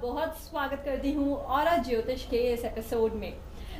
बहुत स्वागत करती हूँ और ज्योतिष के इस एपिसोड में।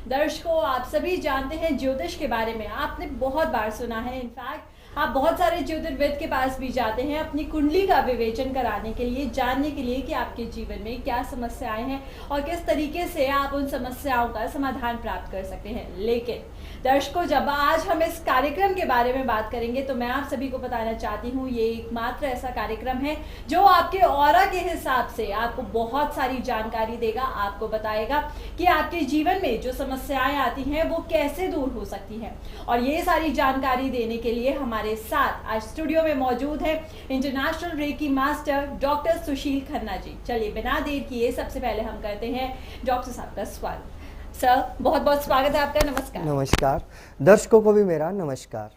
दर्शकों, आप सभी जानते हैं ज्योतिष के बारे में, आपने बहुत बार सुना है। इनफैक्ट आप बहुत सारे ज्योतिर्विद के पास भी जाते हैं अपनी कुंडली का विवेचन कराने के लिए, जानने के लिए कि आपके जीवन में क्या समस्याएं हैं और किस तरीके से आप उन समस्याओं का समाधान प्राप्त कर सकते हैं। लेकिन दर्शकों, जब आज हम इस कार्यक्रम के बारे में बात करेंगे तो मैं आप सभी को बताना चाहती हूँ ये एकमात्र ऐसा कार्यक्रम है जो आपके ऑरा के हिसाब से आपको बहुत सारी जानकारी देगा, आपको बताएगा कि आपके जीवन में जो समस्याएं आती हैं वो कैसे दूर हो सकती हैं। और ये सारी जानकारी देने के लिए हमारे साथ आज स्टूडियो में मौजूद है इंटरनेशनल रेकी मास्टर डॉक्टर सुशील खन्ना जी। चलिए बिना देर किए सबसे पहले हम करते हैं डॉक्टर साहब का स्वागत। सर, बहुत बहुत स्वागत है आपका। नमस्कार। नमस्कार, दर्शकों को भी मेरा नमस्कार।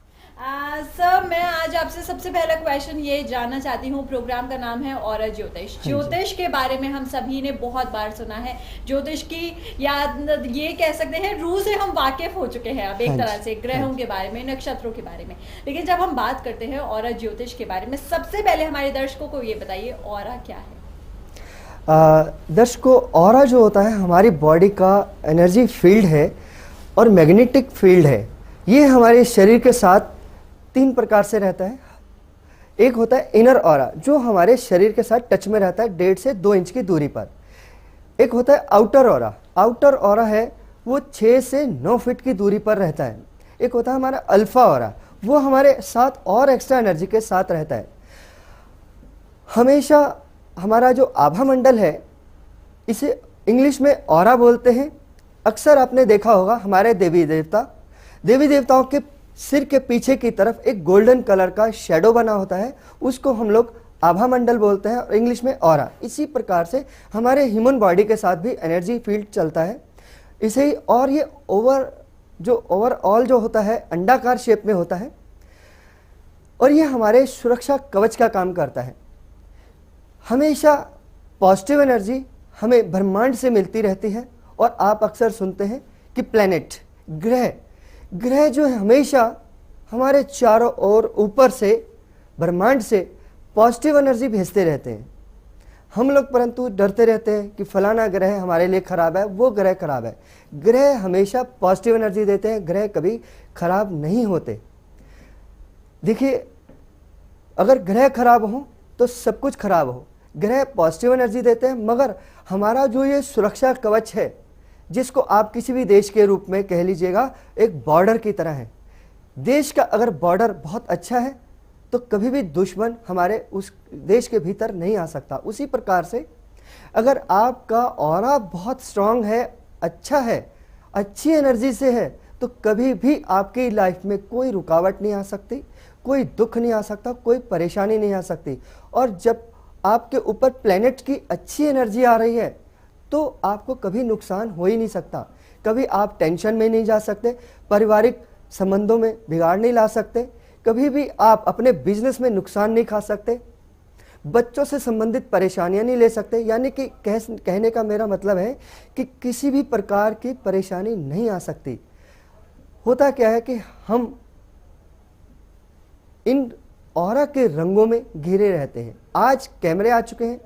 सर, मैं आज आपसे सबसे पहला क्वेश्चन ये जानना चाहती हूँ। प्रोग्राम का नाम है और ज्योतिष। ज्योतिष के बारे में हम सभी ने बहुत बार सुना है। ज्योतिष की या ये कह सकते हैं रूह से हम वाकिफ हो चुके हैं अब एक तरह से, ग्रहों के बारे में, नक्षत्रों के बारे में। लेकिन जब हम बात करते हैं और ज्योतिष के बारे में, सबसे पहले हमारे दर्शकों को ये बताइए ऑरा क्या है। दर्शकों, ऑरा जो होता है हमारी बॉडी का एनर्जी फील्ड है और मैग्नेटिक फील्ड है। ये हमारे शरीर के साथ 3 प्रकार से रहता है। एक होता है इनर ऑरा जो हमारे शरीर के साथ टच में रहता है 1.5 से 2 इंच की दूरी पर। एक होता है आउटर ऑरा। आउटर ऑरा है वो 6 से 9 फीट की दूरी पर रहता है। एक होता है हमारा अल्फा ऑरा, वो हमारे साथ और एक्स्ट्रा एनर्जी के साथ रहता है। हमेशा हमारा जो आभा मंडल है इसे इंग्लिश में ऑरा बोलते हैं। अक्सर आपने देखा होगा हमारे देवी देवताओं के सिर के पीछे की तरफ एक गोल्डन कलर का शेडो बना होता है, उसको हम लोग आभा मंडल बोलते हैं और इंग्लिश में ऑरा। इसी प्रकार से हमारे ह्यूमन बॉडी के साथ भी एनर्जी फील्ड चलता है इसे ही। और ये ओवरऑल जो होता है अंडाकार शेप में होता है और ये हमारे सुरक्षा कवच का काम करता है। हमेशा पॉजिटिव एनर्जी हमें ब्रह्मांड से मिलती रहती है और आप अक्सर सुनते हैं कि प्लैनेट, ग्रह जो है हमेशा हमारे चारों ओर ऊपर से ब्रह्मांड से पॉजिटिव एनर्जी भेजते रहते हैं। हम लोग परंतु डरते रहते हैं कि फलाना ग्रह हमारे लिए खराब है, वो ग्रह खराब है। ग्रह हमेशा पॉजिटिव एनर्जी देते हैं, ग्रह कभी खराब नहीं होते। देखिए, अगर ग्रह खराब हो तो सब कुछ खराब हो। ग्रह पॉजिटिव एनर्जी देते हैं, मगर हमारा जो ये सुरक्षा कवच है जिसको आप किसी भी देश के रूप में कह लीजिएगा, एक बॉर्डर की तरह है। देश का अगर बॉर्डर बहुत अच्छा है तो कभी भी दुश्मन हमारे उस देश के भीतर नहीं आ सकता। उसी प्रकार से अगर आपका ऑरा बहुत स्ट्रांग है, अच्छा है, अच्छी एनर्जी से है, तो कभी भी आपकी लाइफ में कोई रुकावट नहीं आ सकती, कोई दुख नहीं आ सकता, कोई परेशानी नहीं आ सकती। और जब आपके ऊपर प्लैनेट की अच्छी एनर्जी आ रही है तो आपको कभी नुकसान हो ही नहीं सकता। कभी आप टेंशन में नहीं जा सकते, पारिवारिक संबंधों में बिगाड़ नहीं ला सकते, कभी भी आप अपने बिजनेस में नुकसान नहीं खा सकते, बच्चों से संबंधित परेशानियां नहीं ले सकते। यानी कि कहने का मेरा मतलब है कि किसी भी प्रकार की परेशानी नहीं आ सकती। होता क्या है कि हम इन ऑरा के रंगों में घिरे रहते हैं। आज कैमरे आ चुके हैं,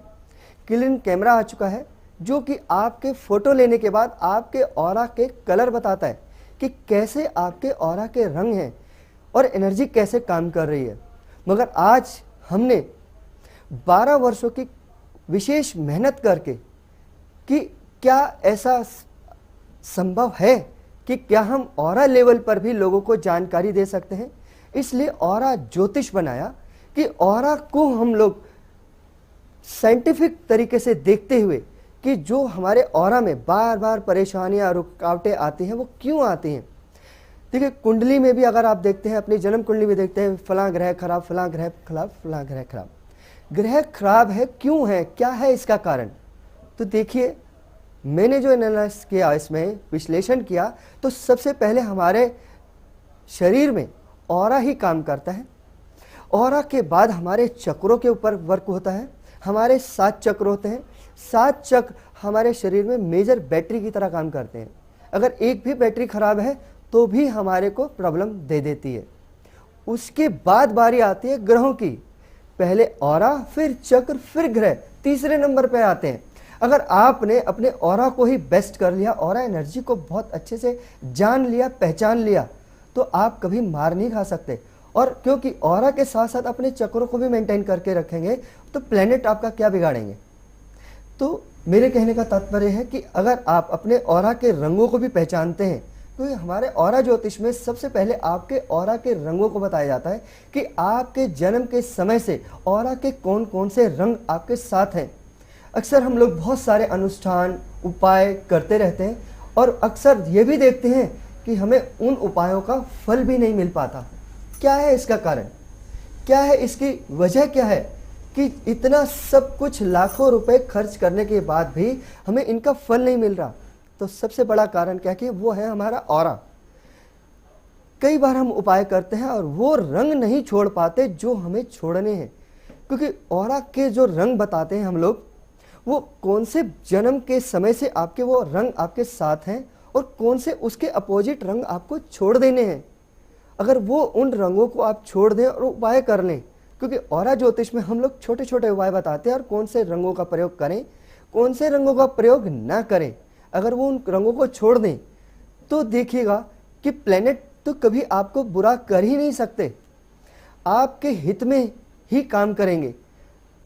क्लीन कैमरा आ चुका है जो कि आपके फोटो लेने के बाद आपके ऑरा के कलर बताता है कि कैसे आपके ऑरा के रंग हैं और एनर्जी कैसे काम कर रही है। मगर आज हमने 12 वर्षों की विशेष मेहनत करके कि क्या ऐसा संभव है कि क्या हम ऑरा लेवल पर भी लोगों को जानकारी दे सकते हैं, इसलिए ऑरा ज्योतिष बनाया कि ऑरा को हम लोग साइंटिफिक तरीके से देखते हुए कि जो हमारे ऑरा में बार बार परेशानियां, रुकावटें आती हैं वो क्यों आती हैं। देखिए, कुंडली में भी अगर आप देखते हैं, अपनी जन्म कुंडली में देखते हैं, फलां ग्रह खराब, फलां ग्रह खराब, फलां ग्रह खराब। ग्रह खराब है, क्यों है, क्या है इसका कारण? तो देखिए, मैंने जो एनालिसिस किया, इसमें विश्लेषण किया, तो सबसे पहले हमारे शरीर में ऑरा ही काम करता है। ऑरा के बाद हमारे चक्रों के ऊपर वर्क होता है। हमारे 7 चक्र होते हैं। 7 चक्र हमारे शरीर में मेजर बैटरी की तरह काम करते हैं। अगर एक भी बैटरी खराब है तो भी हमारे को प्रॉब्लम दे देती है। उसके बाद बारी आती है ग्रहों की। पहले ऑरा, फिर चक्र, फिर ग्रह तीसरे नंबर पे आते हैं। अगर आपने अपने ऑरा को ही बेस्ट कर लिया, ऑरा एनर्जी को बहुत अच्छे से जान लिया, पहचान लिया, तो आप कभी मार नहीं खा सकते। और क्योंकि ऑरा के साथ साथ अपने चक्रों को भी मेंटेन करके रखेंगे तो प्लेनेट आपका क्या बिगाड़ेंगे। तो मेरे कहने का तात्पर्य है कि अगर आप अपने ऑरा के रंगों को भी पहचानते हैं, तो हमारे ऑरा ज्योतिष में सबसे पहले आपके ऑरा के रंगों को बताया जाता है कि आपके जन्म के समय से ऑरा के कौन कौन से रंग आपके साथ हैं। अक्सर हम लोग बहुत सारे अनुष्ठान उपाय करते रहते हैं और अक्सर ये भी देखते हैं कि हमें उन उपायों का फल भी नहीं मिल पाता। क्या है इसका कारण, क्या है इसकी वजह, क्या है कि इतना सब कुछ लाखों रुपए खर्च करने के बाद भी हमें इनका फल नहीं मिल रहा। तो सबसे बड़ा कारण क्या कि वो है हमारा ऑरा। कई बार हम उपाय करते हैं और वो रंग नहीं छोड़ पाते जो हमें छोड़ने हैं, क्योंकि ऑरा के जो रंग बताते हैं हम लोग, वो कौन से जन्म के समय से आपके वो रंग आपके साथ हैं और कौन से उसके अपोजिट रंग आपको छोड़ देने हैं। अगर वो उन रंगों को आप छोड़ दें और उपाय कर लें, क्योंकि ऑरा ज्योतिष में हम लोग छोटे छोटे उपाय बताते हैं और कौन से रंगों का प्रयोग करें, कौन से रंगों का प्रयोग ना करें। अगर वो उन रंगों को छोड़ दें तो देखिएगा कि प्लेनेट तो कभी आपको बुरा कर ही नहीं सकते, आपके हित में ही काम करेंगे।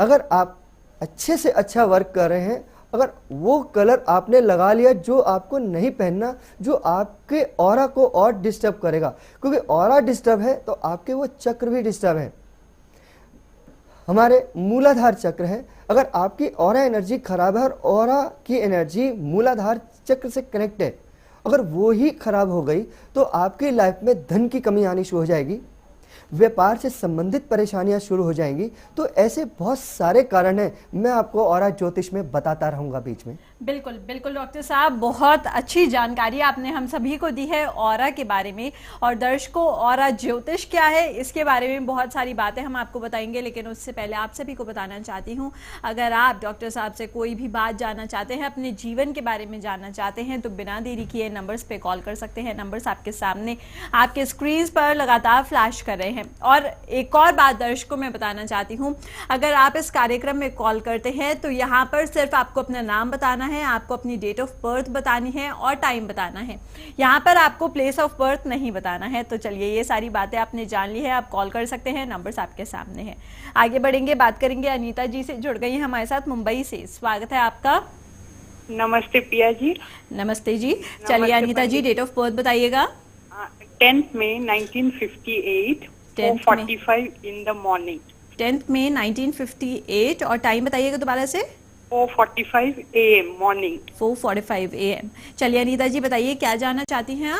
अगर आप अच्छे से अच्छा वर्क कर रहे हैं, अगर वो कलर आपने लगा लिया जो आपको नहीं पहनना, जो आपके ऑरा को और डिस्टर्ब करेगा, क्योंकि ऑरा डिस्टर्ब है तो आपके वो चक्र भी डिस्टर्ब है। हमारे मूलाधार चक्र है, अगर आपकी ऑरा एनर्जी खराब है और ऑरा की एनर्जी मूलाधार चक्र से कनेक्ट है, अगर वो ही खराब हो गई तो आपकी लाइफ में धन की कमी आनी शुरू हो जाएगी, व्यापार से संबंधित परेशानियां शुरू हो जाएंगी। तो ऐसे बहुत सारे कारण हैं, मैं आपको ऑरा ज्योतिष में बताता रहूंगा बीच में। बिल्कुल बिल्कुल डॉक्टर साहब, बहुत अच्छी जानकारी आपने हम सभी को दी है ऑरा के बारे में। और दर्शकों, ऑरा ज्योतिष क्या है इसके बारे में बहुत सारी बातें हम आपको बताएंगे, लेकिन उससे पहले आप सभी को बताना चाहती हूँ, अगर आप डॉक्टर साहब से कोई भी बात जानना चाहते हैं, अपने जीवन के बारे में जानना चाहते हैं, तो बिना देरी किए नंबर्स पे कॉल कर सकते हैं। नंबर्स आपके सामने आपके स्क्रीन पर लगातार फ्लैश कर रहे हैं। और एक और बात दर्शकों में बताना चाहती हूँ, अगर आप इस कार्यक्रम में कॉल करते हैं तो यहाँ पर सिर्फ आपको अपना नाम बताना है, आपको अपनी डेट ऑफ बर्थ बतानी है और टाइम बताना है। यहाँ पर आपको प्लेस ऑफ बर्थ नहीं बताना है। तो चलिए, ये सारी बातें आपने जान ली है, आप कॉल कर सकते हैं, नंबर्स आपके सामने हैं। आगे बढ़ेंगे, बात करेंगे। अनीता जी से जुड़ गई हैं हमारे साथ मुंबई से, स्वागत है आपका। नमस्ते पिया जी। नमस्ते जी। चलिए अनीता जी, डेट ऑफ बर्थ बताइएगा। 10th May 1958, 4:45 in the morning। 10th May 1958 और टाइम बताइएगा दोबारा से। 4:45 AM मॉर्निंग। 4:45 AM। चलिए अनीता जी, बताइए क्या जानना चाहती हैं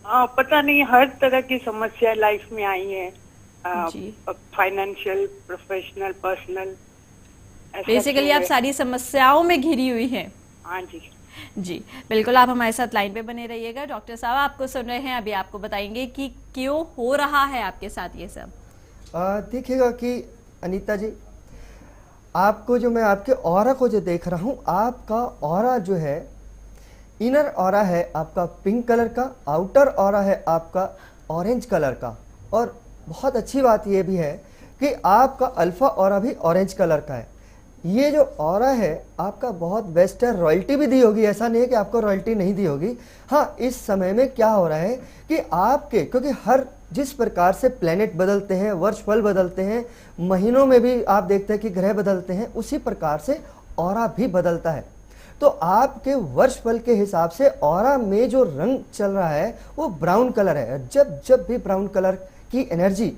आप। पता नहीं, हर तरह की समस्या लाइफ में आई है, जी। Financial, professional, personal. बेसिकली आप सारी समस्याओं में घिरी हुई हैं। हाँ जी। जी बिल्कुल, आप हमारे साथ लाइन पे बने रहिएगा। डॉक्टर साहब आपको सुन रहे हैं, अभी आपको बताएंगे कि क्यों हो रहा है आपके साथ ये सब। देखिएगा कि अनीता जी, आपको जो मैं आपके ऑरा को जो देख रहा हूँ, आपका ऑरा जो है, इनर ऑरा है आपका पिंक कलर का, आउटर ऑरा है आपका ऑरेंज कलर का। और बहुत अच्छी बात ये भी है कि आपका अल्फा ऑरा भी ऑरेंज कलर का है। ये जो ऑरा है आपका बहुत बेस्ट है। रॉयल्टी भी दी होगी, ऐसा नहीं है कि आपको रॉयल्टी नहीं दी होगी। हाँ, इस समय में क्या हो रहा है कि आपके, क्योंकि हर जिस प्रकार से प्लेनेट बदलते हैं, वर्षफल बदलते हैं, महीनों में भी आप देखते हैं कि ग्रह बदलते हैं, उसी प्रकार से ऑरा भी बदलता है। तो आपके वर्षफल के हिसाब से ऑरा में जो रंग चल रहा है वो ब्राउन कलर है। जब जब भी ब्राउन कलर की एनर्जी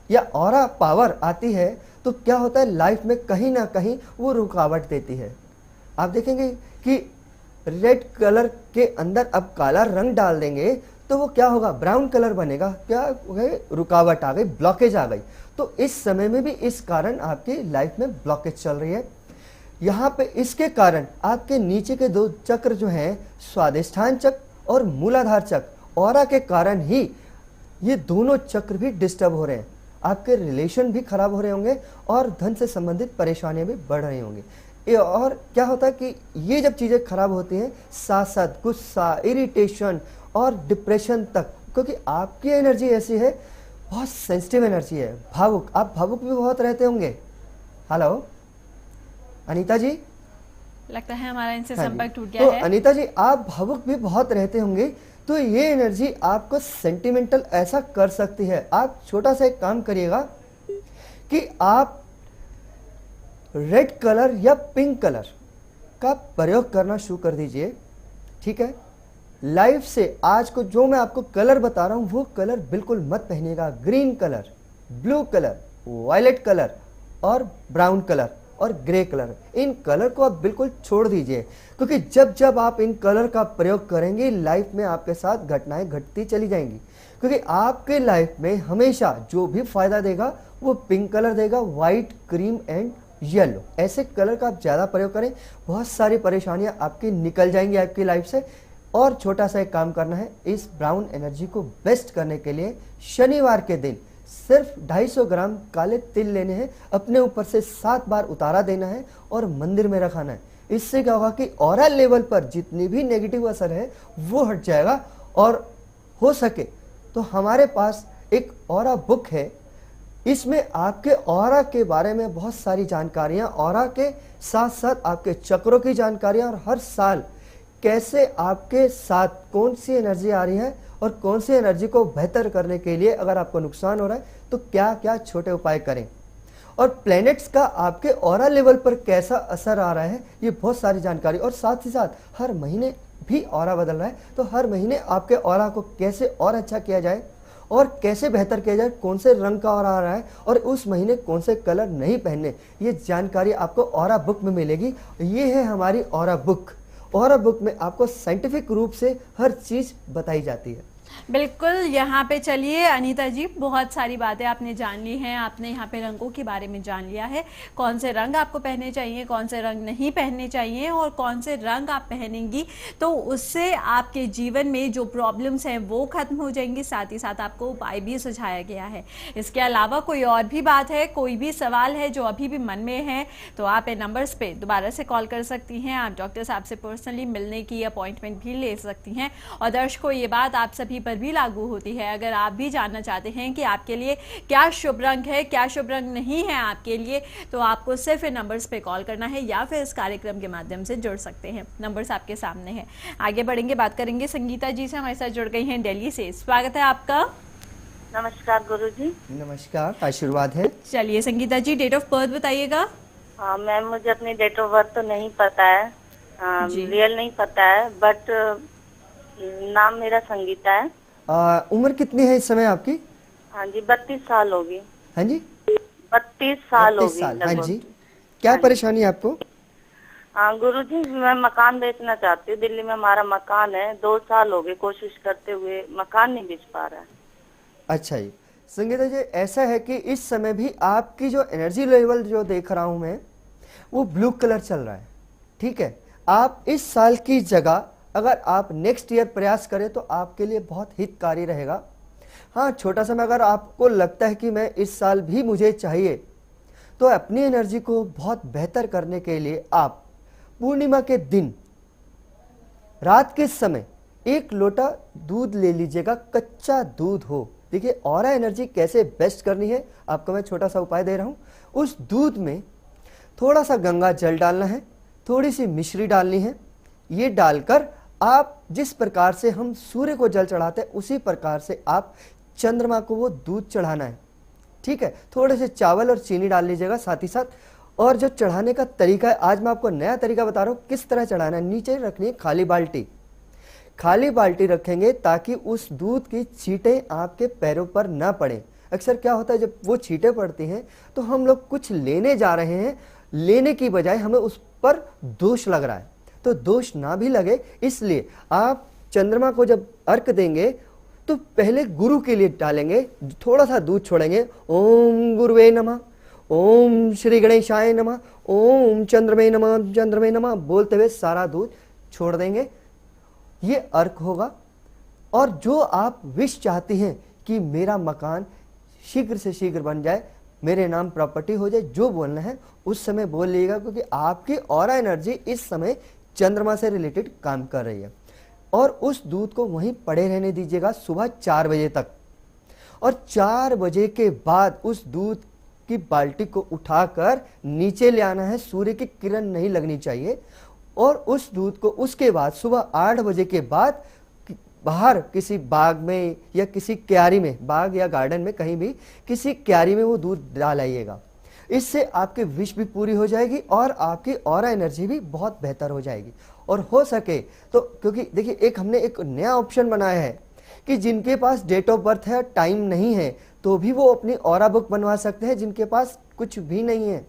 या ऑरा पावर आती है तो क्या होता है, लाइफ में कहीं ना कहीं वो रुकावट देती है। आप देखेंगे कि रेड कलर के अंदर अब काला रंग डाल देंगे तो वो क्या होगा, ब्राउन कलर बनेगा। क्या हो गई, रुकावट आ गई, ब्लॉकेज आ गई। तो इस समय में भी इस कारण आपकी लाइफ में ब्लॉकेज चल रही है। यहाँ पे इसके कारण आपके नीचे के दो चक्र जो हैं, स्वादिष्ठान चक्र और मूलाधार चक्र, ऑरा के कारण ही ये दोनों चक्र भी डिस्टर्ब हो रहे हैं। आपके रिलेशन भी खराब हो रहे होंगे और धन से संबंधित परेशानियां भी बढ़ रही होंगी। ये और क्या होता है कि ये जब चीज़ें खराब होती हैं, साथ साथ गुस्सा, इरिटेशन और डिप्रेशन तक, क्योंकि आपकी एनर्जी ऐसी है, बहुत सेंसिटिव एनर्जी है, भावुक। आप भावुक भी बहुत रहते होंगे। हेलो अनीता जी, लगता है हमारा इनसे हाँ जी। संपर्क टूट तो गया है। अनीता जी, आप भावुक भी बहुत रहते होंगे, तो ये एनर्जी आपको सेंटिमेंटल ऐसा कर सकती है। आप छोटा सा एक काम करिएगा कि आप रेड कलर या पिंक कलर का प्रयोग करना शुरू कर दीजिए, ठीक है। लाइफ से आज को जो मैं आपको कलर बता रहा हूं वो कलर बिल्कुल मत पहनिएगा। Green colour, blue colour, violet colour और ब्राउन कलर और ग्रे कलर, इन कलर को आप बिल्कुल छोड़ दीजिए, क्योंकि जब जब आप इन कलर का प्रयोग करेंगे लाइफ में आपके साथ घटनाएं घटती चली जाएंगी। क्योंकि आपके लाइफ में हमेशा जो भी फायदा देगा वो पिंक कलर देगा, व्हाइट, क्रीम एंड येलो, ऐसे कलर का आप ज़्यादा प्रयोग करें, बहुत सारी परेशानियां आपकी निकल जाएंगी आपकी लाइफ से। और छोटा सा एक काम करना है, इस ब्राउन एनर्जी को बेस्ट करने के लिए शनिवार के दिन सिर्फ 250 ग्राम काले तिल लेने हैं, अपने ऊपर से 7 बार उतारा देना है और मंदिर में रखाना है। इससे क्या होगा कि ऑरा लेवल पर जितनी भी नेगेटिव असर है वो हट जाएगा। और हो सके तो हमारे पास एक ऑरा बुक है, इसमें आपके ऑरा के बारे में बहुत सारी जानकारियां, ऑरा के साथ साथ आपके चक्रों की जानकारियां, और हर साल कैसे आपके साथ कौन सी एनर्जी आ रही है और कौन सी एनर्जी को बेहतर करने के लिए अगर आपको नुकसान हो रहा है तो क्या क्या छोटे उपाय करें, और प्लैनेट्स का आपके ऑरा लेवल पर कैसा असर आ रहा है, ये बहुत सारी जानकारी। और साथ ही साथ हर महीने भी ऑरा बदल रहा है, तो हर महीने आपके ऑरा को कैसे और अच्छा किया जाए और कैसे बेहतर किया जाए, कौन से रंग का ऑरा आ रहा है और उस महीने कौन से कलर नहीं पहनने, ये जानकारी आपको ऑरा बुक में मिलेगी। ये है हमारी ऑरा बुक। ऑरा बुक में आपको साइंटिफिक रूप से हर चीज बताई जाती है। बिल्कुल, यहाँ पे चलिए अनीता जी, बहुत सारी बातें आपने जान ली हैं। आपने यहाँ पे रंगों के बारे में जान लिया है, कौन से रंग आपको पहनने चाहिए, कौन से रंग नहीं पहनने चाहिए, और कौन से रंग आप पहनेंगी तो उससे आपके जीवन में जो प्रॉब्लम्स हैं वो खत्म हो जाएंगी। साथ ही साथ आपको उपाय भी सुझाया गया है। इसके अलावा कोई और भी बात है, कोई भी सवाल है जो अभी भी मन में है, तो आप इन नंबर्स पे दोबारा से कॉल कर सकती हैं। आप डॉक्टर साहब से पर्सनली मिलने की अपॉइंटमेंट भी ले सकती हैं। और दर्शकों, ये बात आप सभी पर भी लागू होती है। अगर आप भी जानना चाहते हैं कि आपके लिए क्या शुभ रंग है, क्या शुभ रंग नहीं है आपके लिए, तो आपको सिर्फ इन नंबर्स पे कॉल करना है या फिर इस कार्यक्रम के माध्यम से जुड़ सकते हैं। नंबर्स आपके सामने हैं। आगे बढ़ेंगे, बात करेंगे संगीता जी से, हमारे साथ जुड़ गई हैं दिल्ली से। स्वागत है आपका। नमस्कार गुरुजी। नमस्कार, आशीर्वाद है। चलिए संगीता जी, डेट ऑफ बर्थ बताइएगा। हाँ मैम, मुझे अपनी डेट ऑफ बर्थ तो नहीं पता है, जी। रियल नहीं पता है, बट नाम मेरा संगीता है। उम्र कितनी है इस समय आपकी? हाँ जी, 32 साल होगी। हाँ जी, 32 साल 32 होगी साल। हाँ लगभग। जी, क्या हाँ जी। परेशानी है आपको? हाँ गुरुजी, मैं मकान बेचना चाहती हूँ। दिल्ली में हमारा मकान है, 2 साल हो गए कोशिश करते हुए, मकान नहीं बेच पा रहा है। अच्छा जी, संगीता जी, ऐसा है कि इस समय भी आपकी जो एनर्जी लेवल जो देख रहा हूं मैं, वो ब्लू कलर चल रहा है, ठीक है। आप इस साल की जगह अगर आप नेक्स्ट ईयर प्रयास करें तो आपके लिए बहुत हितकारी रहेगा। हाँ, छोटा सा, अगर आपको लगता है कि मैं इस साल भी मुझे चाहिए, तो अपनी एनर्जी को बहुत बेहतर करने के लिए आप पूर्णिमा के दिन रात के समय 1 लोटा दूध ले लीजिएगा, कच्चा दूध हो। देखिए, ऑरा एनर्जी कैसे बेस्ट करनी है आपको मैं छोटा सा उपाय दे रहा हूं। उस दूध में थोड़ा सा गंगा जल डालना है, थोड़ी सी मिश्री डालनी है। ये डालकर आप जिस प्रकार से हम सूर्य को जल चढ़ाते हैं उसी प्रकार से आप चंद्रमा को वो दूध चढ़ाना है, ठीक है। थोड़े से चावल और चीनी डाल लीजिएगा साथ ही साथ। और जो चढ़ाने का तरीका है, आज मैं आपको नया तरीका बता रहा हूं किस तरह चढ़ाना है। नीचे रखनी है खाली बाल्टी, खाली बाल्टी रखेंगे ताकि उस दूध की छींटें आपके पैरों पर ना पड़े। अक्सर क्या होता है, जब वो छींटें पड़ती हैं तो हम लोग कुछ लेने जा रहे हैं, लेने की बजाय हमें उस पर दोष लग रहा है। तो दोष ना भी लगे इसलिए आप चंद्रमा को जब अर्घ देंगे तो पहले गुरु के लिए डालेंगे, थोड़ा सा दूध छोड़ेंगे। ओम गुरुवे नमः, ओम श्री गणेशाय नमः, ओम चंद्रमे नमः, चंद्रमे नमः बोलते हुए सारा दूध छोड़ देंगे। ये अर्घ होगा। और जो आप विश चाहती हैं कि मेरा मकान शीघ्र से शीघ्र बन जाए, मेरे नाम प्रॉपर्टी हो जाए, जो बोलना है उस समय बोल लीजिएगा, क्योंकि आपकी ऑरा एनर्जी इस समय चंद्रमा से रिलेटेड काम कर रही है। और उस दूध को वहीं पड़े रहने दीजिएगा सुबह 4 बजे तक। और 4 बजे के बाद उस दूध की बाल्टी को उठाकर नीचे ले आना है, सूर्य की किरण नहीं लगनी चाहिए। और उस दूध को उसके बाद सुबह 8 बजे के बाद बाहर किसी बाग में या किसी क्यारी में, बाग या गार्डन में कहीं भी किसी क्यारी में वो दूध डाल आइएगा। इससे आपकी विश भी पूरी हो जाएगी और आपकी ऑरा एनर्जी भी बहुत बेहतर हो जाएगी। और हो सके तो, क्योंकि देखिए एक हमने एक नया ऑप्शन बनाया है कि जिनके पास डेट ऑफ बर्थ है, टाइम नहीं है, तो भी वो अपनी ऑरा बुक बनवा सकते हैं। जिनके पास कुछ भी नहीं है,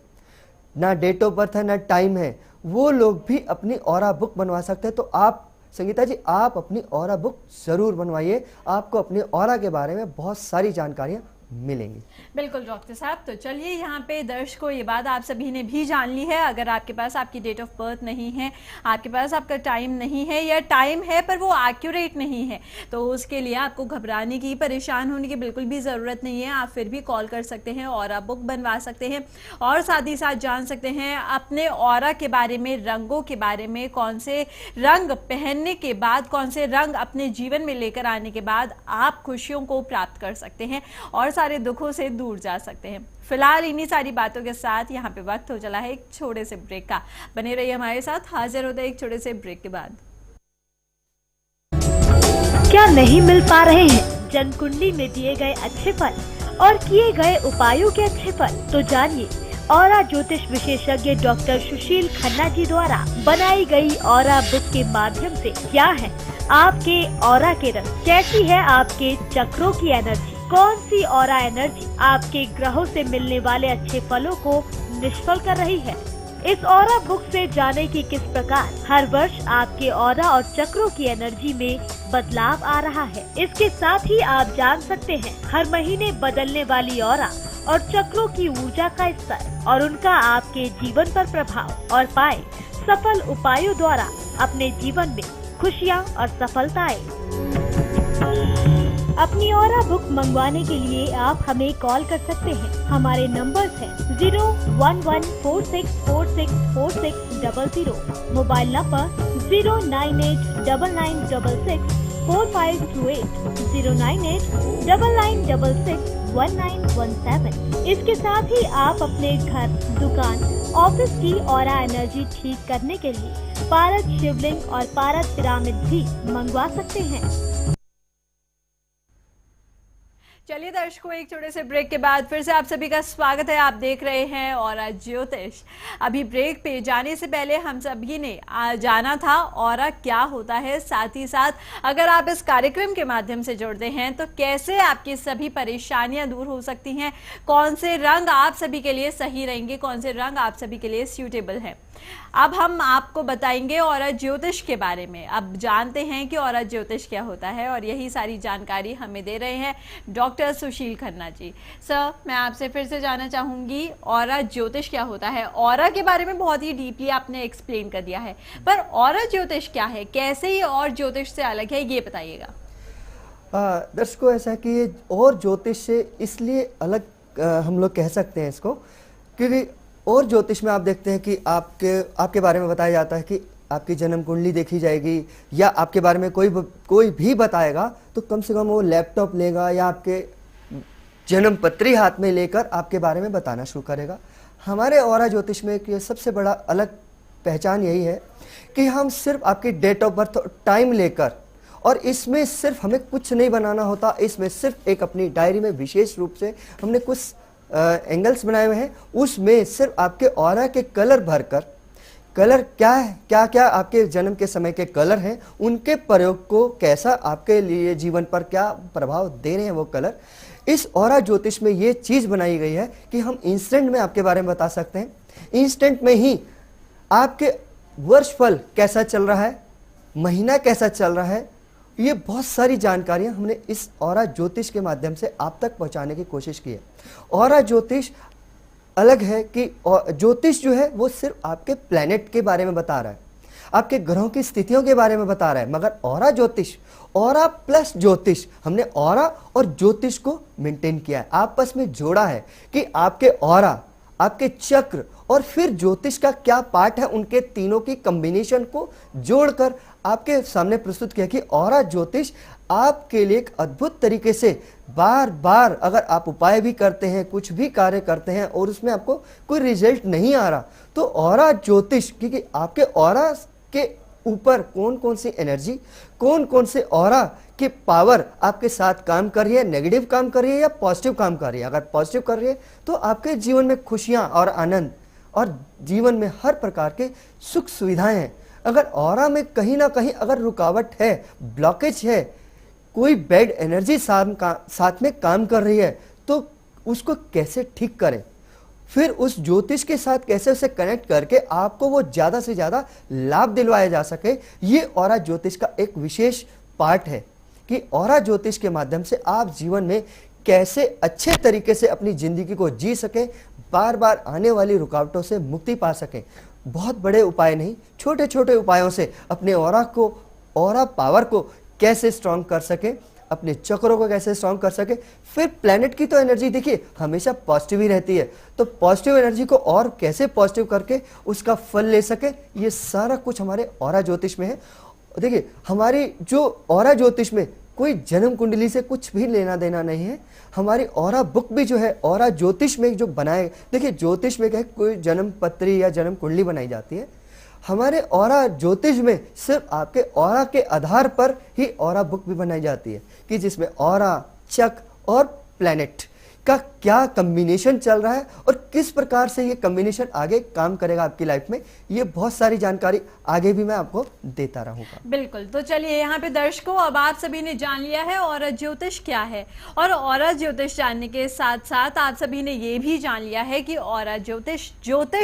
ना डेट ऑफ बर्थ है ना टाइम है, वो लोग भी अपनी ऑरा बुक बनवा सकते हैं। तो आप संगीता जी, आप अपनी ऑरा बुक जरूर बनवाइए, आपको अपनी ऑरा के बारे में बहुत सारी जानकारियां मिलेंगी। बिल्कुल डॉक्टर साहब, तो चलिए यहाँ पे दर्शकों ये बात आप सभी ने भी जान ली है। अगर आपके पास आपकी डेट ऑफ बर्थ नहीं है, आपके पास आपका टाइम नहीं है, या टाइम है पर वो एक्यूरेट नहीं है, तो उसके लिए आपको घबराने की, परेशान होने की बिल्कुल भी ज़रूरत नहीं है। आप फिर भी कॉल कर सकते हैं, ऑरा बुक बनवा सकते हैं और साथ ही साथ जान सकते हैं अपने ऑरा के बारे में, रंगों के बारे में, कौन से रंग पहनने के बाद, कौन से रंग अपने जीवन में लेकर आने के बाद आप खुशियों को प्राप्त कर सकते हैं और सारे दुखों से दूर जा सकते हैं। फिलहाल इन्हीं सारी बातों के साथ यहाँ पे वक्त हो चला है एक छोटे से ब्रेक का। बने रहिए हमारे साथ, हाजिर होते हैं एक छोटे से ब्रेक के बाद। क्या नहीं मिल पा रहे हैं जन्म कुंडली में दिए गए अच्छे फल और किए गए उपायों के अच्छे फल? तो जानिए ऑरा ज्योतिष विशेषज्ञ डॉक्टर सुशील खन्ना जी द्वारा बनाई गई ऑरा बुक के माध्यम से क्या है आपके ऑरा के रंग, कैसी है आपके चक्रों की एनर्जी, कौन सी ऑरा एनर्जी आपके ग्रहों से मिलने वाले अच्छे फलों को निष्फल कर रही है। इस ऑरा बुक से जाने की किस प्रकार हर वर्ष आपके ऑरा और चक्रों की एनर्जी में बदलाव आ रहा है। इसके साथ ही आप जान सकते हैं हर महीने बदलने वाली ऑरा और चक्रों की ऊर्जा का स्तर और उनका आपके जीवन पर प्रभाव, और पाए सफल उपायों द्वारा अपने जीवन में खुशियाँ और सफलताएं। अपनी ऑरा बुक मंगवाने के लिए आप हमें कॉल कर सकते हैं। हमारे नंबर्स हैं 01146464600, मोबाइल नंबर 09899664528, 09899661917। इसके साथ ही आप अपने घर, दुकान, ऑफिस की ऑरा एनर्जी ठीक करने के लिए पारद शिवलिंग और पारद पिरामिड भी मंगवा सकते हैं। चलिए दर्शकों, एक छोटे से ब्रेक के बाद फिर से आप सभी का स्वागत है। आप देख रहे हैं ऑरा ज्योतिष। अभी ब्रेक पे जाने से पहले हम सभी ने जाना था ऑरा क्या होता है, साथ ही साथ अगर आप इस कार्यक्रम के माध्यम से जुड़ते हैं तो कैसे आपकी सभी परेशानियां दूर हो सकती हैं, कौन से रंग आप सभी के लिए सही रहेंगे, कौन से रंग आप सभी के लिए सूटेबल हैं। अब हम आपको बताएंगे ऑरा ज्योतिष के बारे में। अब जानते हैं कि ऑरा ज्योतिष क्या होता है और यही सारी जानकारी हमें दे रहे हैं डॉक्टर सुशील खन्ना जी। सर, मैं आपसे फिर से जानना चाहूंगी ऑरा ज्योतिष क्या होता है। ऑरा के बारे में बहुत ही डीपली आपने एक्सप्लेन कर दिया है, पर ऑरा ज्योतिष क्या है, कैसे ये और ज्योतिष से अलग है, ये बताइएगा। दर्शकों, ऐसा है कि ये और ज्योतिष से इसलिए अलग हम लोग कह सकते हैं इसको, क्योंकि और ज्योतिष में आप देखते हैं कि आपके बारे में बताया जाता है कि आपकी जन्म कुंडली देखी जाएगी, या आपके बारे में कोई भी बताएगा तो कम से कम वो लैपटॉप लेगा या आपके जन्म पत्री हाथ में लेकर आपके बारे में बताना शुरू करेगा। हमारे ऑरा ज्योतिष में कि सबसे बड़ा अलग पहचान यही है कि हम सिर्फ आपकी डेट ऑफ बर्थ और टाइम लेकर, और इसमें सिर्फ हमें कुछ नहीं बनाना होता, इसमें सिर्फ एक अपनी डायरी में विशेष रूप से हमने कुछ एंगल्स बनाए हुए हैं, उसमें सिर्फ आपके ऑरा के कलर भरकर, कलर क्या है, क्या क्या आपके जन्म के समय के कलर हैं, उनके प्रयोग को कैसा आपके लिए जीवन पर क्या प्रभाव दे रहे हैं वो कलर, इस ऑरा ज्योतिष में ये चीज़ बनाई गई है कि हम इंस्टेंट में आपके बारे में बता सकते हैं। इंस्टेंट में ही आपके वर्षफल कैसा चल रहा है, महीना कैसा चल रहा है, ये बहुत सारी जानकारियां हमने इस ऑरा ज्योतिष के माध्यम से आप तक पहुंचाने की कोशिश की है। ऑरा ज्योतिष अलग है कि ज्योतिष जो है वो सिर्फ आपके प्लैनेट के बारे में बता रहा है, आपके ग्रहों की स्थितियों के बारे में बता रहा है, मगर ऑरा ज्योतिष, ऑरा प्लस ज्योतिष, हमने ऑरा और ज्योतिष को मेंटेन किया है, आपस में जोड़ा है कि आपके ऑरा, आपके चक्र और फिर ज्योतिष का क्या पार्ट है, उनके तीनों की कॉम्बिनेशन को जोड़कर आपके सामने प्रस्तुत किया कि ऑरा ज्योतिष आपके लिए एक अद्भुत तरीके से बार बार अगर आप उपाय भी करते हैं, कुछ भी कार्य करते हैं और उसमें आपको कोई रिजल्ट नहीं आ रहा, तो ऑरा ज्योतिष, क्योंकि आपके ऑरा के ऊपर कौन कौन सी एनर्जी, कौन कौन से ऑरा के पावर आपके साथ काम कर रही है, नेगेटिव काम कर रही है या पॉजिटिव काम कर रही है। अगर पॉजिटिव कर रही है तो आपके जीवन में खुशियां और आनंद और जीवन में हर प्रकार के सुख सुविधाएं हैं। अगर ऑरा में कहीं ना कहीं अगर रुकावट है, ब्लॉकेज है, कोई बैड एनर्जी साथ में काम कर रही है तो उसको कैसे ठीक करें, फिर उस ज्योतिष के साथ कैसे उसे कनेक्ट करके आपको वो ज़्यादा से ज़्यादा लाभ दिलवाया जा सके। ये ऑरा ज्योतिष का एक विशेष पार्ट है कि ऑरा ज्योतिष के माध्यम से आप जीवन में कैसे अच्छे तरीके से अपनी ज़िंदगी को जी सकें, बार बार आने वाली रुकावटों से मुक्ति पा सकें। बहुत बड़े उपाय नहीं, छोटे छोटे उपायों से अपने ऑरा पावर को कैसे स्ट्रॉन्ग कर सकें, अपने चक्रों को कैसे स्ट्रॉन्ग कर सके। फिर प्लेनेट की तो एनर्जी देखिए हमेशा पॉजिटिव ही रहती है, तो पॉजिटिव एनर्जी को और कैसे पॉजिटिव करके उसका फल ले सके, ये सारा कुछ हमारे ऑरा ज्योतिष में है। देखिए हमारी जो ऑरा ज्योतिष में कोई जन्म कुंडली से कुछ भी लेना देना नहीं है। हमारी ऑरा बुक भी जो है ऑरा ज्योतिष में जो बनाए, देखिए ज्योतिष में क्या है, कोई जन्म पत्री या जन्म कुंडली बनाई जाती है, हमारे ऑरा ज्योतिष में सिर्फ आपके ऑरा के आधार पर ही ऑरा बुक भी बनाई जाती है कि जिसमें ऑरा, चक और प्लैनेट का क्या कॉम्बिनेशन चल रहा है और किस प्रकार से ये कॉम्बिनेशन आगे काम करेगा आपकी लाइफ में। ये बहुत सारी जानकारी आगे भी मैं आपको देता रहूंगा। बिल्कुल, तो चलिए यहाँ पे दर्शकों अब आप सभी ने जान लिया है ऑरा ज्योतिष क्या है, और ऑरा ज्योतिष जानने के साथ साथ आप सभी ने ये भी जान लिया है कि ऑरा ज्योतिष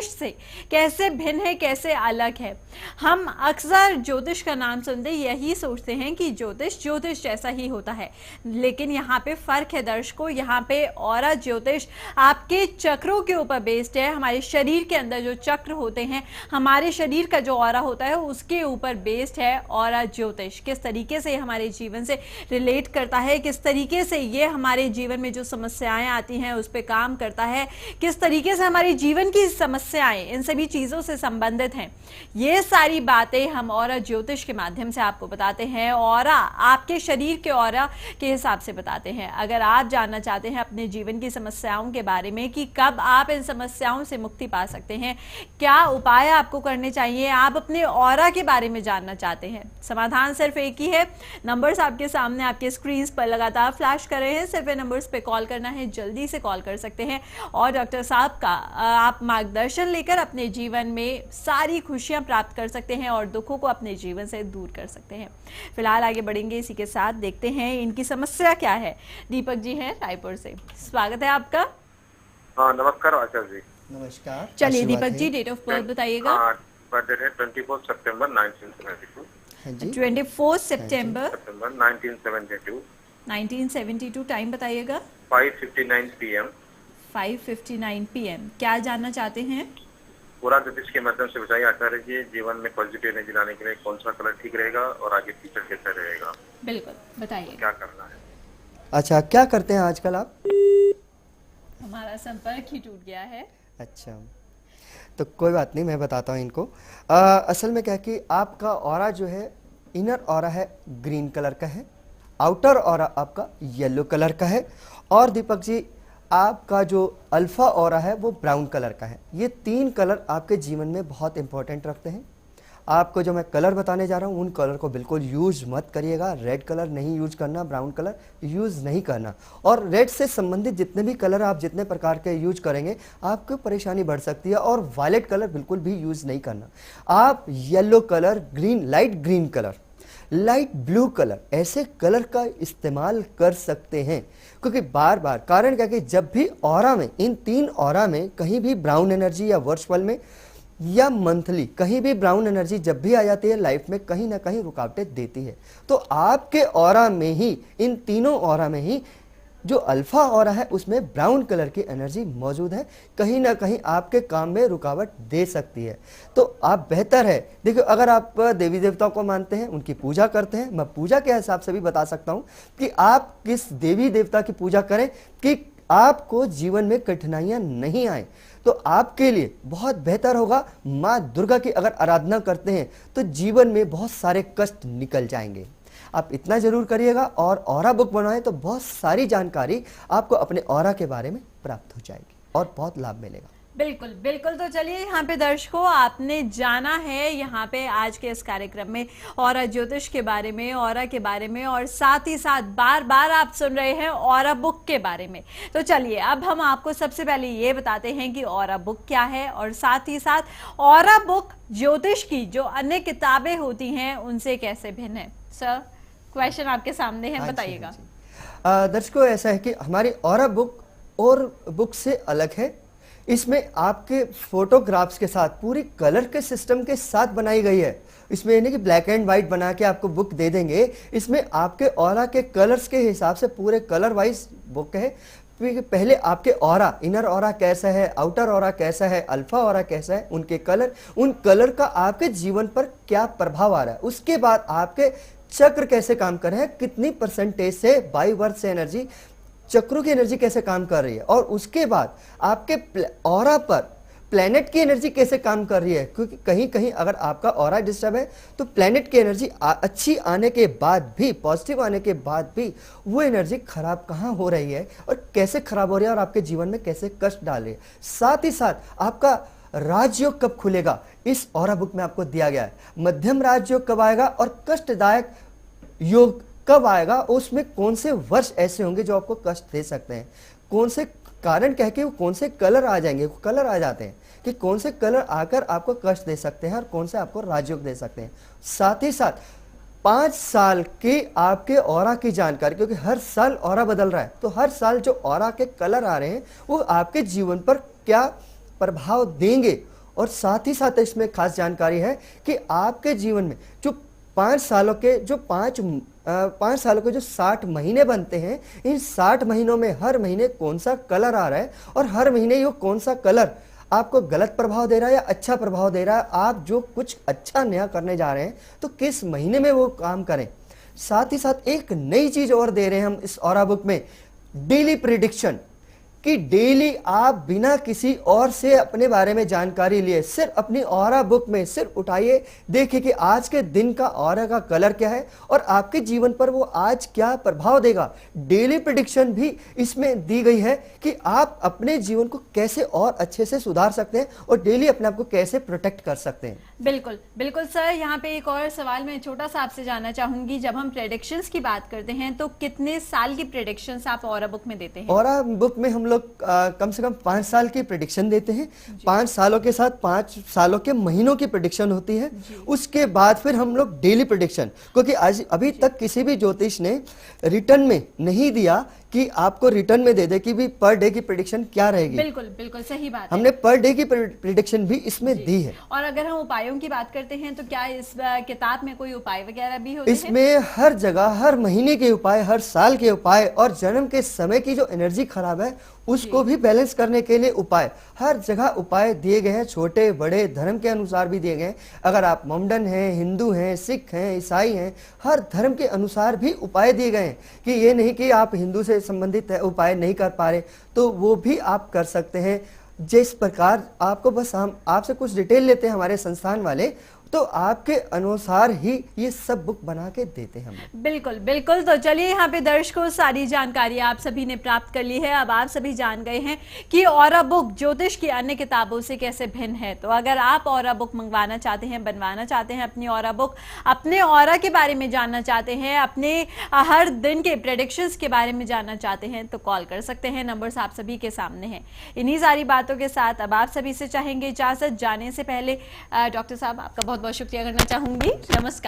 से कैसे भिन्न है, कैसे अलग है। हम अक्सर ज्योतिष का नाम सुनते यही सोचते हैं कि ज्योतिष जैसा ही होता है, लेकिन यहाँ पे फर्क है दर्शकों। यहाँ पे ऑरा ज्योतिष आपके चक्रों के ऊपर बेस्ड है। हमारे शरीर के अंदर जो चक्र होते हैं, हमारे शरीर का जो ऑरा होता है उसके ऊपर बेस्ड है ऑरा ज्योतिष। किस तरीके से हमारे जीवन से रिलेट करता है, किस तरीके से ये हमारे जीवन में जो समस्याएं आती हैं उस पर काम करता है, किस तरीके से हमारे जीवन की समस्याएं इन सभी चीज़ों से संबंधित हैं, ये सारी बातें हम ऑरा ज्योतिष के माध्यम से आपको बताते हैं। ऑरा आपके शरीर के ऑरा के हिसाब से बताते हैं। अगर आप जानना चाहते हैं अपने जीवन की समस्याओं के बारे में कि कब आप इन समस्याओं से मुक्ति पा सकते हैं, क्या उपाय आपको करने चाहिए, आप अपने ऑरा के बारे में जानना चाहते हैं, समाधान सिर्फ एक ही है। नंबर्स आपके सामने आपके स्क्रीन पर लगातार फ्लैश कर रहे हैं, सिर्फ इन नंबर्स पे कॉल करना है, जल्दी से कॉल कर सकते हैं और डॉक्टर साहब का आप मार्गदर्शन लेकर अपने जीवन में सारी खुशियां प्राप्त कर सकते हैं और दुखों को अपने जीवन से दूर कर सकते हैं। फिलहाल आगे बढ़ेंगे, इसी के साथ देखते हैं इनकी समस्या क्या है। दीपक जी हैं रायपुर से, स्वागत है आपका। हाँ नमस्कार आचार्य जी। नमस्कार। चलिए Deepak ji date of birth बताइएगा। बर्थडे है 24 सितंबर 1972। हाँ जी। 24 सितंबर 1972। 1972 टाइम बताइएगा। 5:59 PM। 5:59 PM। क्या जानना चाहते हैं? पूरा ज्योतिष के माध्यम से बताइए आचार्य जी, जीवन में पॉजिटिव एनर्जी लाने के लिए कौन सा कलर ठीक रहेगा और आगे फ्यूचर कैसा रहेगा? बिल्कुल बताइए। क्या करना है? अच्छा, क्या करते हैं आजकल आप? हमारा संपर्क ही टूट गया है। अच्छा, तो कोई बात नहीं, मैं बताता हूँ इनको। असल में क्या है कि आपका ऑरा जो है, इनर ऑरा है ग्रीन कलर का है, आउटर ऑरा आपका येलो कलर का है, और दीपक जी आपका जो अल्फा ऑरा है वो ब्राउन कलर का है। ये तीन कलर आपके जीवन में बहुत इंपॉर्टेंट रखते हैं। आपको जो मैं कलर बताने जा रहा हूँ उन कलर को बिल्कुल यूज मत करिएगा। रेड कलर नहीं यूज करना, ब्राउन कलर यूज नहीं करना, और रेड से संबंधित जितने भी कलर आप जितने प्रकार के यूज करेंगे आपको परेशानी बढ़ सकती है। और वायलेट कलर बिल्कुल भी यूज नहीं करना। आप yellow colour, green, light green colour, light blue colour, ऐसे कलर का इस्तेमाल कर सकते हैं। क्योंकि बार बार कारण क्या कि जब भी ऑरा में, इन तीन ऑरा में कहीं भी ब्राउन एनर्जी या वर्चुअल में या मंथली कहीं भी ब्राउन एनर्जी जब भी आ जाती है लाइफ में, कहीं ना कहीं रुकावटें देती है। तो आपके ऑरा में ही, इन तीनों ऑरा में ही जो अल्फा ऑरा है उसमें ब्राउन कलर की एनर्जी मौजूद है, कहीं ना कहीं आपके काम में रुकावट दे सकती है। तो आप बेहतर है, देखो अगर आप देवी देवताओं को मानते हैं, उनकी पूजा करते हैं, मैं पूजा के हिसाब से भी बता सकता हूं कि आप किस देवी देवता की पूजा करें कि आपको जीवन में कठिनाइयां नहीं आए। तो आपके लिए बहुत बेहतर होगा माँ दुर्गा की अगर आराधना करते हैं तो जीवन में बहुत सारे कष्ट निकल जाएंगे। आप इतना जरूर करिएगा और ऑरा बुक बनवाएं तो बहुत सारी जानकारी आपको अपने ऑरा के बारे में प्राप्त हो जाएगी और बहुत लाभ मिलेगा। बिल्कुल बिल्कुल। तो चलिए यहाँ पे दर्शकों, आपने जाना है यहाँ पे आज के इस कार्यक्रम में ऑरा ज्योतिष के बारे में, ऑरा के बारे में, और साथ ही साथ बार बार आप सुन रहे हैं ऑरा बुक के बारे में। तो चलिए अब हम आपको सबसे पहले ये बताते हैं कि ऑरा बुक क्या है, और साथ ही साथ ऑरा बुक ज्योतिष की जो अन्य किताबें होती हैं उनसे कैसे भिन्न है। सर, क्वेश्चन आपके सामने है, हाँ जी, बताइएगा। हाँ जी। दर्शकों, ऐसा है कि हमारी ऑरा बुक और बुक से अलग है। इसमें आपके फोटोग्राफ्स के साथ पूरी कलर के सिस्टम के साथ बनाई गई है। इसमें यानी कि ब्लैक एंड वाइट बना के आपको बुक दे देंगे। इसमें आपके ऑरा के कलर्स के हिसाब से पूरे कलर वाइज बुक है। पहले आपके ऑरा, इनर ऑरा कैसा है, आउटर ऑरा कैसा है, अल्फा ऑरा कैसा है, उनके कलर, उन कलर का आपके जीवन पर क्या प्रभाव आ रहा है। उसके बाद आपके चक्र कैसे काम कर रहे हैं, कितनी परसेंटेज से बाई वर्थ से एनर्जी, चक्रों की एनर्जी कैसे काम कर रही है, और उसके बाद आपके ऑरा पर प्लैनेट की एनर्जी कैसे काम कर रही है। क्योंकि कहीं कहीं अगर आपका ऑरा डिस्टर्ब है तो प्लैनेट की एनर्जी अच्छी आने के बाद भी, पॉजिटिव आने के बाद भी, वो एनर्जी खराब कहाँ हो रही है और कैसे खराब हो रही है और आपके जीवन में कैसे कष्ट डाल रही है। साथ ही साथ आपका राजयोग कब खुलेगा, इस ऑरा बुक में आपको दिया गया है। मध्यम राजयोग कब आएगा और कष्टदायक योग कब आएगा, उसमें कौन से वर्ष ऐसे होंगे जो आपको कष्ट दे सकते हैं, कौन से कारण कह के वो कौन से कलर आ जाएंगे, कलर आ जाते हैं कि कौन से कलर आकर आपको कष्ट दे सकते हैं और कौन से आपको राजयोग दे सकते हैं। साथ ही साथ 5 साल के आपके ऑरा की जानकारी, क्योंकि हर साल ऑरा बदल रहा है, तो हर साल जो ऑरा के कलर आ रहे हैं वो आपके जीवन पर क्या प्रभाव देंगे। और साथ ही साथ इसमें खास जानकारी है कि आपके जीवन में जो 5 सालों के जो 60 महीने बनते हैं, इन 60 महीनों में हर महीने कौन सा कलर आ रहा है और हर महीने ये कौन सा कलर आपको गलत प्रभाव दे रहा है या अच्छा प्रभाव दे रहा है। आप जो कुछ अच्छा नया करने जा रहे हैं तो किस महीने में वो काम करें। साथ ही साथ एक नई चीज और दे रहे हैं हम इस ऑरा बुक में, डेली प्रिडिक्शन, कि डेली आप बिना किसी और से अपने बारे में जानकारी लिए सिर्फ अपनी ऑरा बुक में सिर्फ उठाइए, देखिए कि आज के दिन का ऑरा का कलर क्या है और आपके जीवन पर वो आज क्या प्रभाव देगा। डेली प्रेडिक्शन भी इसमें दी गई है कि आप अपने जीवन को कैसे और अच्छे से सुधार सकते हैं और डेली अपने आप को कैसे प्रोटेक्ट कर सकते हैं। बिल्कुल बिल्कुल सर, यहाँ पे एक और सवाल मैं छोटा सा आपसे जानना चाहूंगी। जब हम प्रेडिक्शंस की बात करते हैं तो कितने साल की प्रेडिक्शंस आप ऑरा बुक में देते हैं? ऑरा बुक में हम लोग कम से कम 5 साल की प्रेडिक्शन देते हैं। 5 सालों के साथ 5 सालों के महीनों की प्रेडिक्शन होती है। उसके बाद फिर हम लोग डेली प्रेडिक्शन, क्योंकि आज अभी तक किसी भी ज्योतिष ने रिटर्न में नहीं दिया कि आपको रिटर्न में दे दे कि भी पर डे की प्रेडिक्शन क्या रहेगी। बिल्कुल बिल्कुल सही बात है। हमने पर डे की प्रेडिक्शन भी इसमें दी है। और अगर हम उपायों की बात करते हैं तो क्या इस किताब में कोई उपाय वगैरह भी होते हैं? इसमें हर जगह हर महीने के उपाय, हर साल के उपाय और जन्म के समय की जो एनर्जी खराब है उसको भी बैलेंस करने के लिए उपाय, हर जगह उपाय दिए गए हैं। छोटे बड़े धर्म के अनुसार भी दिए गए हैं। अगर आप मोमडन हैं, हिंदू हैं, सिख हैं, ईसाई हैं, हर धर्म के अनुसार भी उपाय दिए गए हैं कि ये नहीं कि आप हिंदू से संबंधित उपाय नहीं कर पा रहे तो वो भी आप कर सकते हैं। जिस प्रकार आपको, बस हम आपसे कुछ डिटेल लेते हैं हमारे संस्थान वाले, तो आपके अनुसार ही ये सब बुक बना के देते हैं हम। बिल्कुल बिल्कुल। तो चलिए यहाँ पे दर्शकों सारी जानकारी आप सभी ने प्राप्त कर ली है। अब आप सभी जान गए हैं कि ऑरा बुक ज्योतिष की अन्य किताबों से कैसे भिन्न है। तो अगर आप ऑरा बुक मंगवाना चाहते हैं, बनवाना चाहते हैं अपनी ऑरा बुक, अपने ऑरा के बारे में जानना चाहते हैं, अपने हर दिन के प्रेडिक्शंस के बारे में जानना चाहते हैं तो कॉल कर सकते हैं। नंबर्स आप सभी के सामने हैं। इन्हीं सारी बातों के साथ अब आप सभी से चाहेंगे इजाजत। जाने से पहले डॉक्टर साहब आपका बहुत बहुत शुक्रिया करना चाहूंगी। नमस्कार।